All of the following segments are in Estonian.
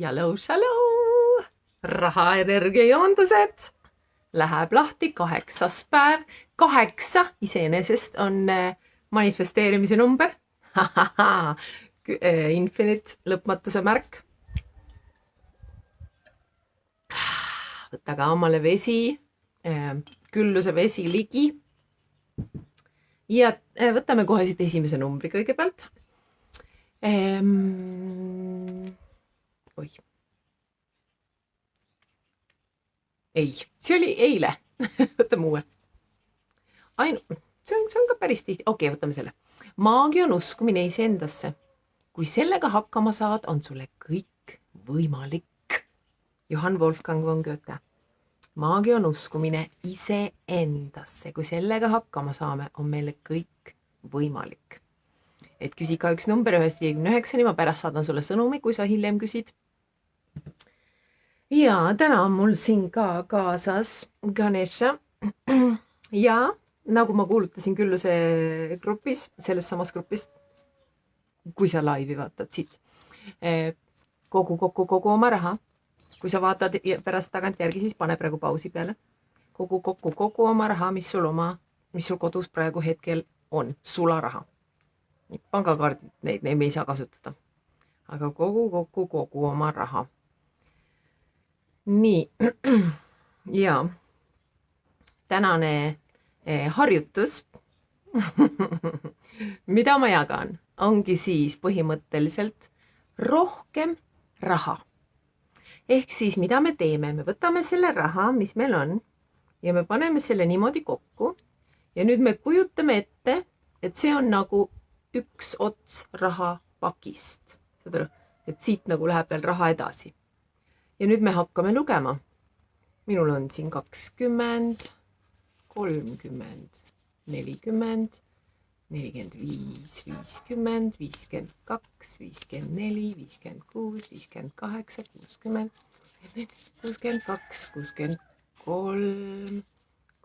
Jaloo, rahaenergia joondused läheb lahti 8. päev. 8 iseenesest on manifesteerimise number. Infinite, lõpmatuse märk. Võta ka omale vesi, külluse vesi ligi. Ja võtame kohe siit esimese numbri kõigepealt. Oi. Ei, see oli eile. Võtame uue. See on ka päris tihti. Okei, võtame selle. Maagia on uskumine iseendasse. Kui sellega hakkama saad, on sulle kõik võimalik. Johann Wolfgang von Goethe. Maagia on uskumine iseendasse. Kui sellega hakkama saame, on meile kõik võimalik. Et küsi ka üks number 159, ma pärast saadan sulle sõnumi, kui sa hiljem küsid. Ja täna on mul siin ka kaasas Ganesha. Ja nagu ma kuulutasin külluse grupis, selles samas grupis, kui sa laivi vaatad siit, kogu oma raha. Kui sa vaatad pärast tagant järgi, siis pane praegu pausi peale. Kogu oma raha, mis sul kodus praegu hetkel on, sularaha. Pangakaardid, neid me ei saa kasutada. Aga kogu oma raha. Nii, ja tänane harjutus, mida ma jagan, ongi siis põhimõtteliselt rohkem raha. Ehk siis, mida me teeme? Me võtame selle raha, mis meil on, ja me paneme selle niimoodi kokku. Ja nüüd me kujutame ette, et see on nagu üks ots rahapakist. Et siit nagu läheb veel raha edasi. Ja nüüd me hakkame lugema. Minul on siin 20, 30, 40, 45, 50, 52, 54, 56, 58, 60, 62, 63,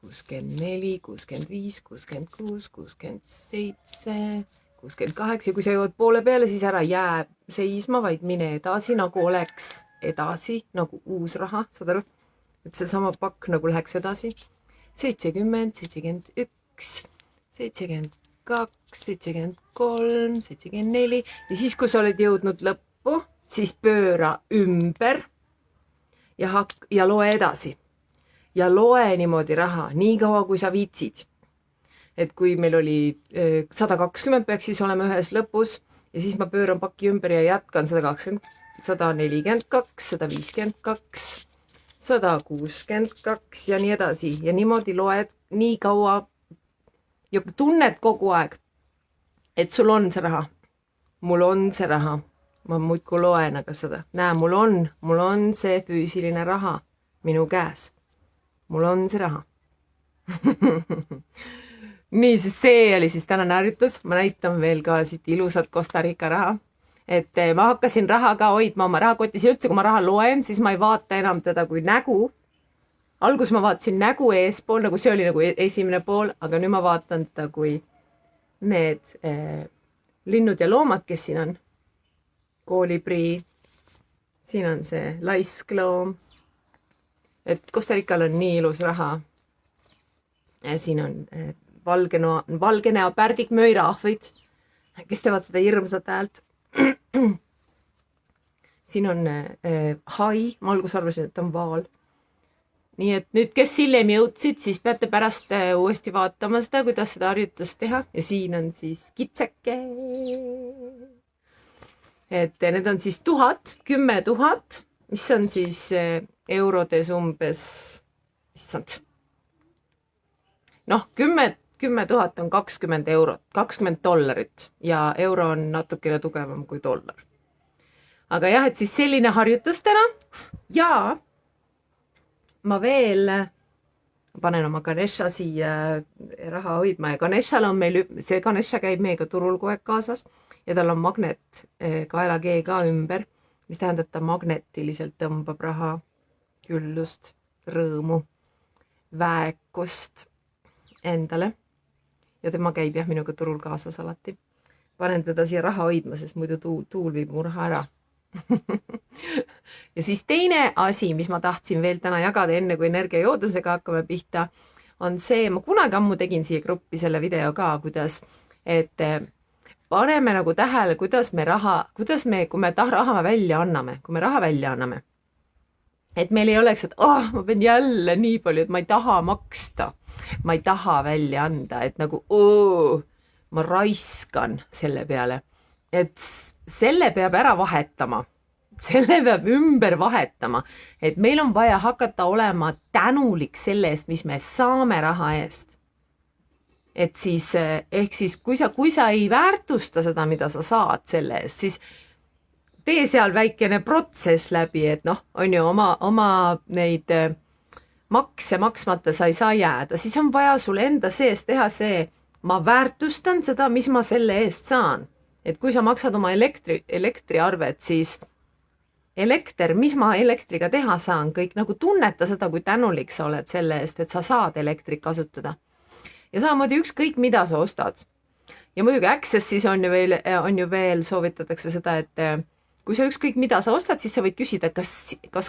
64, 65, 66, 67, 68. Ja kui sa jõuad poole peale, siis ära jää seisma, vaid mine edasi, nagu oleks edasi, nagu uus raha. Saad aru? Et see sama pakk nagu läheks edasi. 70, 71, 72, 73, 74. Ja siis, kui sa oled jõudnud lõppu, siis pööra ümber ja loe edasi. Ja loe niimoodi raha, nii kaua, kui sa viitsid. Et kui meil oli 120, peaks siis olema ühes lõpus ja siis ma pööran pakki ümber ja jätkan 120, 142, 152, 162 ja nii edasi. Ja niimoodi loed nii kaua ja tunned kogu aeg, et sul on see raha. Mul on see raha. Ma muidku loen aga seda. Näe, mul on see füüsiline raha minu käes. Mul on see raha. Nii, siis see oli siis tänane harjutus. Ma näitan veel ka siit ilusat Costa Rica raha. Et ma hakkasin raha ka hoidma oma rahakotis ja üldse, kui ma raha loen, siis ma ei vaata enam teda kui nägu. Algus ma vaatasin nägu eespool, nagu see oli nagu esimene pool, aga nüüd ma vaatan ta kui need linnud ja loomad, kes siin on. Koolibri, siin on see laiskloom. Et Costa Rical on nii ilus raha. Siin on valgenea pärdik-möiraahvid, kes teevad seda hirmsat häält. Siin on hai, ma algus arvasin, et on vaal. Nii et nüüd, kes hiljem jõudsid, siis peate pärast uuesti vaatama seda, kuidas seda harjutust teha. Ja siin on siis kitseke. Et need on siis 1000, 10 000, mis on siis eurodes umbes, issand. Noh, 10 000 on 20 eurot, 20 dollarit ja euro on natukene tugevam kui dollar. Aga jah, et siis selline harjutus täna ja ma veel panen oma Ganesha siia raha hoidma ja Ganeshal on meil, see Ganesha käib meiega turul kogu aeg kaasas ja tal on magnet kaelakee ka ümber, mis tähendab, ta magnetiliselt tõmbab raha, küllust, rõõmu, väekust endale ja tema käib jah minuga turul kaasas alati. Panen teda siia raha hoidma, sest muidu tuul viib mu raha ära. ja siis teine asi, mis ma tahtsin veel täna jagada, enne kui energiajoodusega hakkame pihta, on see, ma kunagi ammu tegin siia gruppi selle video ka, kuidas, et paneme nagu tähele, kuidas me, kui me raha välja anname, et meil ei oleks, et ma pean jälle nii palju, et ma ei taha maksta, ma ei taha välja anda, et nagu ma raiskan selle peale, et selle peab ära vahetama. Selle peab ümber vahetama, et meil on vaja hakata olema tänulik selle eest, mis me saame raha eest. Et siis, ehk siis, kui sa ei väärtusta seda, mida sa saad selle eest, siis tee seal väikene protsess läbi, et on ju oma neid makse maksmata sa ei saa jääda, siis on vaja sul enda sees teha see, ma väärtustan seda, mis ma selle eest saan. Et kui sa maksad oma elektriarvet, siis elekter, mis ma elektriga teha saan, kõik nagu tunneta seda, kui tänulik sa oled selle eest, et sa saad elektrit kasutada. Ja samamoodi ükskõik, mida sa ostad. Ja muidugi Accessis on ju veel soovitatakse seda, et kui sa ükskõik, mida sa ostad, siis sa võid küsida,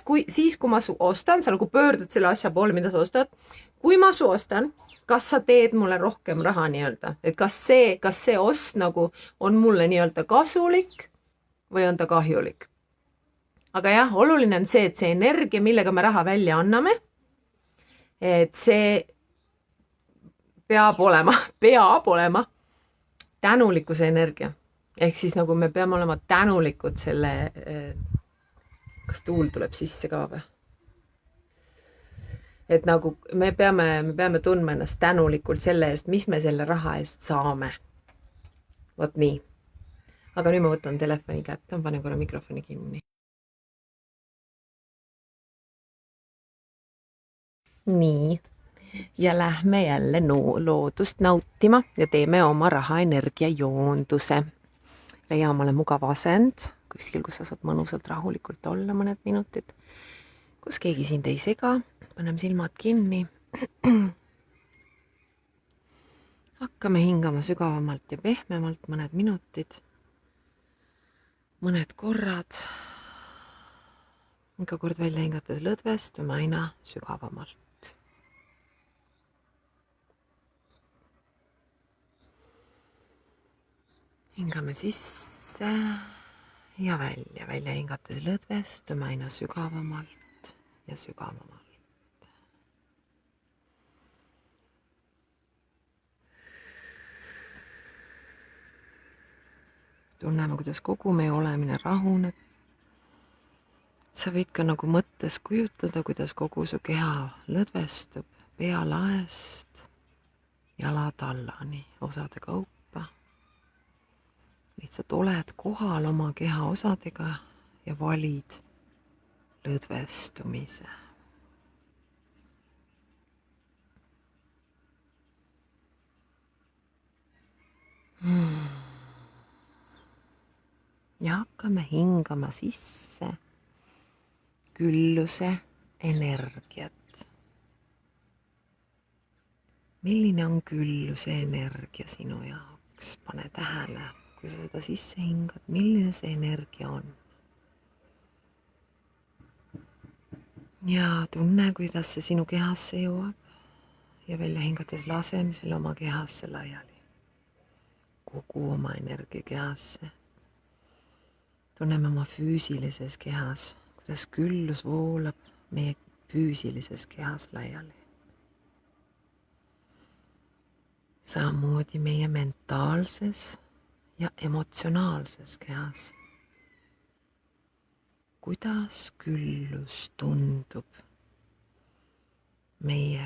kui ma su ostan, sa nagu pöördud selle asja poole, mida sa ostad. Kui ma su ostan, kas sa teed mulle rohkem raha nii-öelda, et kas see ost nagu on mulle nii-öelda kasulik või on ta kahjulik. Aga jah, oluline on see, et see energia, millega me raha välja anname, et see peab olema tänulikkuse energia. Ehk siis nagu me peame olema tänulikud selle, kas tuul tuleb sisse ka või? Et nagu me peame tundma ennast tänulikult selle eest, mis me selle raha eest saame. Vot nii. Aga nüüd ma võtan telefoni kätte, panen korra mikrofoni kinni. Nii, ja lähme jälle loodust nautima ja teeme oma rahaenergia joonduse. Leia omale mugav asend, kuskil, kus sa saad mõnusalt rahulikult olla mõned minutid, kus keegi sind ei sega, paneme silmad kinni. Hakkame hingama sügavamalt ja pehmemalt mõned minutid, mõned korrad. Iga kord välja hingates lõdvestume aina sügavamalt. Hingame sisse ja välja hingates lõdvestume aina sügavamalt ja sügavamalt. Tunneme, kuidas kogu meie olemine rahuneb. Sa võid ka nagu mõttes kujutada, kuidas kogu su keha lõdvestub pealaest jalatallani osade kaupa. Lihtsalt oled kohal oma keha osadega ja valid lõdvestumise. Ja hakkame hingama sisse külluse energiat. Milline on külluse energia sinu jaoks? Pane tähele, kui sa seda sisse hingad, milline see energia on. Ja tunne, kuidas see sinu kehasse jõuab ja välja hingates laseme selle oma kehasse laiali. Kogu oma energia kehasse. Tunneme oma füüsilises kehas, kuidas küllus voolab meie füüsilises kehas laiali. Samamoodi meie mentaalses ja emotsionaalses kehas. Kuidas küllus tundub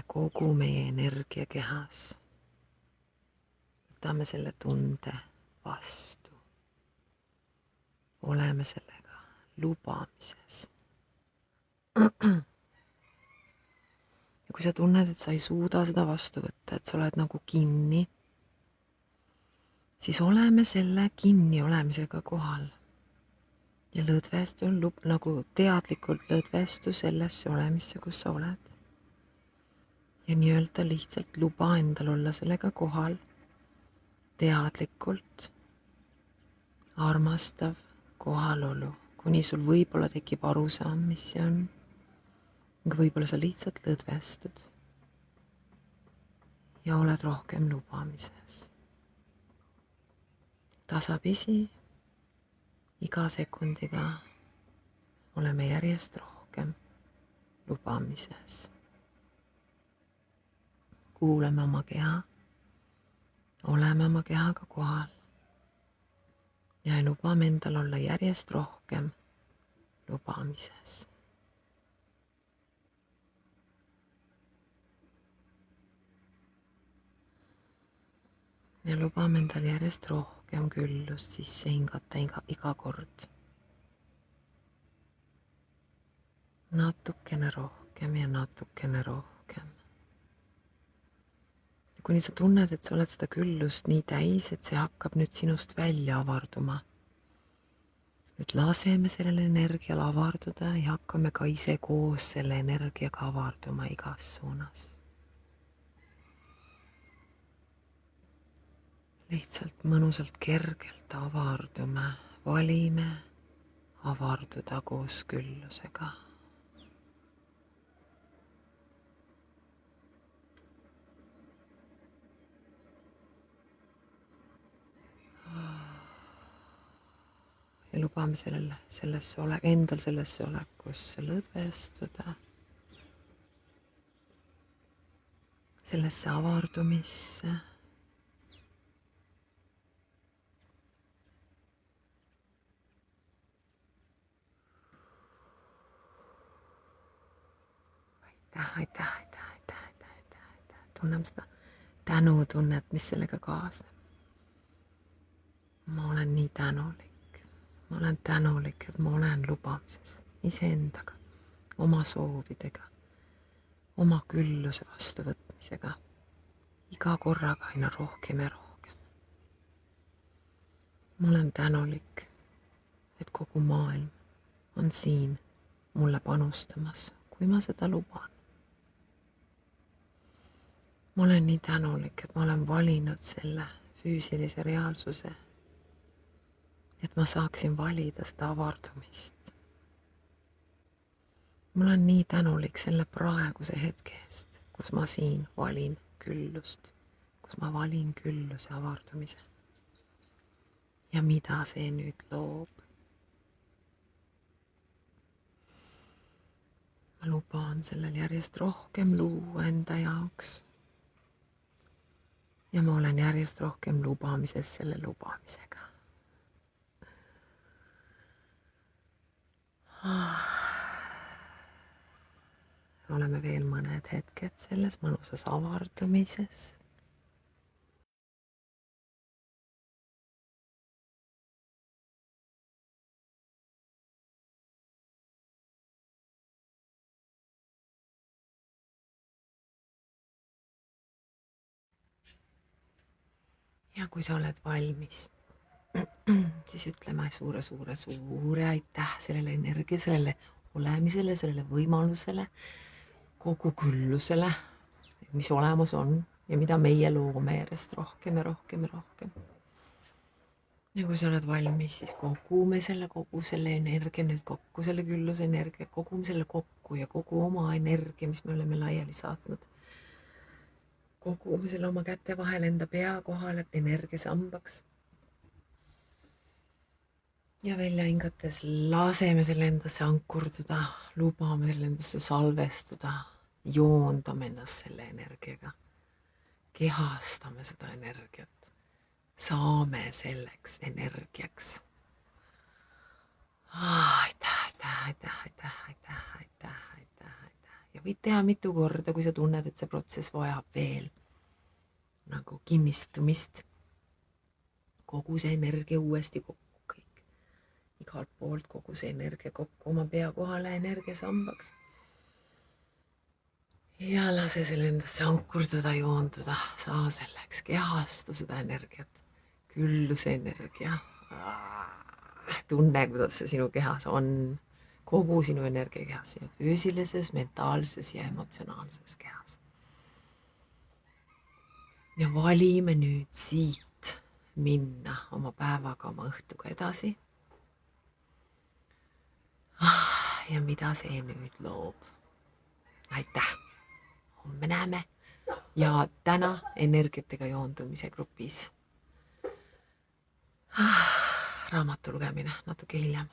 kogu meie energia kehas. Võtame selle tunde vastu. Oleme sellega lubamises. Ja kui sa tunned, et sa ei suuda seda vastu võtta, et sa oled nagu kinni, siis oleme selle kinni olemisega kohal. Ja lõdvestu nagu teadlikult lõdvestu sellesse olemisse, kus sa oled. Ja nii-öelda lihtsalt luba endal olla sellega kohal, teadlikult, armastav kohalolu kuni sul võib-olla tekib arusaam, mis see on. Aga võib-olla sa lihtsalt lõdvestud ja oled rohkem lubamises. Tasapisi, iga sekundiga oleme järjest rohkem lubamises. Kuulame oma keha, oleme oma kehaga kohal ja lubame endal olla järjest rohkem lubamises. Ja lubame endal järjest rohkem küllust sisse hingata iga kord. Natukene rohkem ja natukene rohkem. Ja kuni sa tunned, et sa oled seda küllust nii täis, et see hakkab nüüd sinust välja avarduma. Nüüd laseme sellel energial avarduda ja hakkame ka ise koos selle energiaga avarduma igas suunas. Lihtsalt mõnusalt kergelt avardume, valime avarduda koos küllusega. Ja lubame endal sellesse olekusse lõdvestuda, sellesse avardumisse. Aitäh. Tunneme seda tänutunnet, mis sellega kaasneb. Ma olen nii tänulik. Ma olen tänulik, et ma olen lubamises iseendaga, oma soovidega, oma külluse vastuvõtmisega, iga korraga aina rohkem ja rohkem. Ma olen tänulik, et kogu maailm on siin mulle panustamas, kui ma seda luban. Ma olen nii tänulik, et ma olen valinud selle füüsilise reaalsuse, et ma saaksin valida seda avardumist. Ma olen nii tänulik selle praeguse hetke eest, kus ma siin valin küllust, kus ma valin külluse avardumise. Ja mida see nüüd loob? Ma luban sellel järjest rohkem luua enda jaoks. Ja ma olen järjest rohkem lubamises selle lubamisega. Oleme veel mõned hetked selles mõnusas avardumises. Ja kui sa oled valmis, siis ütleme suure aitäh sellele energia, sellele olemisele, sellele võimalusele, kogu küllusele, mis olemas on ja mida meie loome järjest rohkem ja rohkem ja rohkem. Ja kui sa oled valmis, siis kogu selle energia nüüd kokku, selle külluse energia, kogume selle kokku ja kogu oma energia, mis me oleme laiali saatnud. Kogume selle oma käte vahel enda pea kohale energiasambaks. Ja välja hingates laseme selle endasse ankurduda, lubame selle endasse salvestuda, joondame ennast selle energiaga, kehastame seda energiat, saame selleks energiaks. Aitäh. Ja võid teha mitu korda, kui sa tunned, et see protsess vajab veel nagu kinnistumist. Kogu see energia uuesti kokku kõik. Igalt poolt kogu see energia kokku oma pea kohale energiasambaks. Ja lase selle endasse ankurduda, joonduda, saa selleks, kehasta seda energiat, külluse energia. Tunne, kuidas see sinu kehas on. Kogu sinu energiakehas, sinu füüsilises, mentaalses ja emotsionaalses kehas. Ja valime nüüd siit minna oma päevaga, oma õhtuga edasi. Ja mida see nüüd loob? Aitäh! Homme näeme ja täna energiatega joondumise grupis raamatu lugemine natuke hiljem.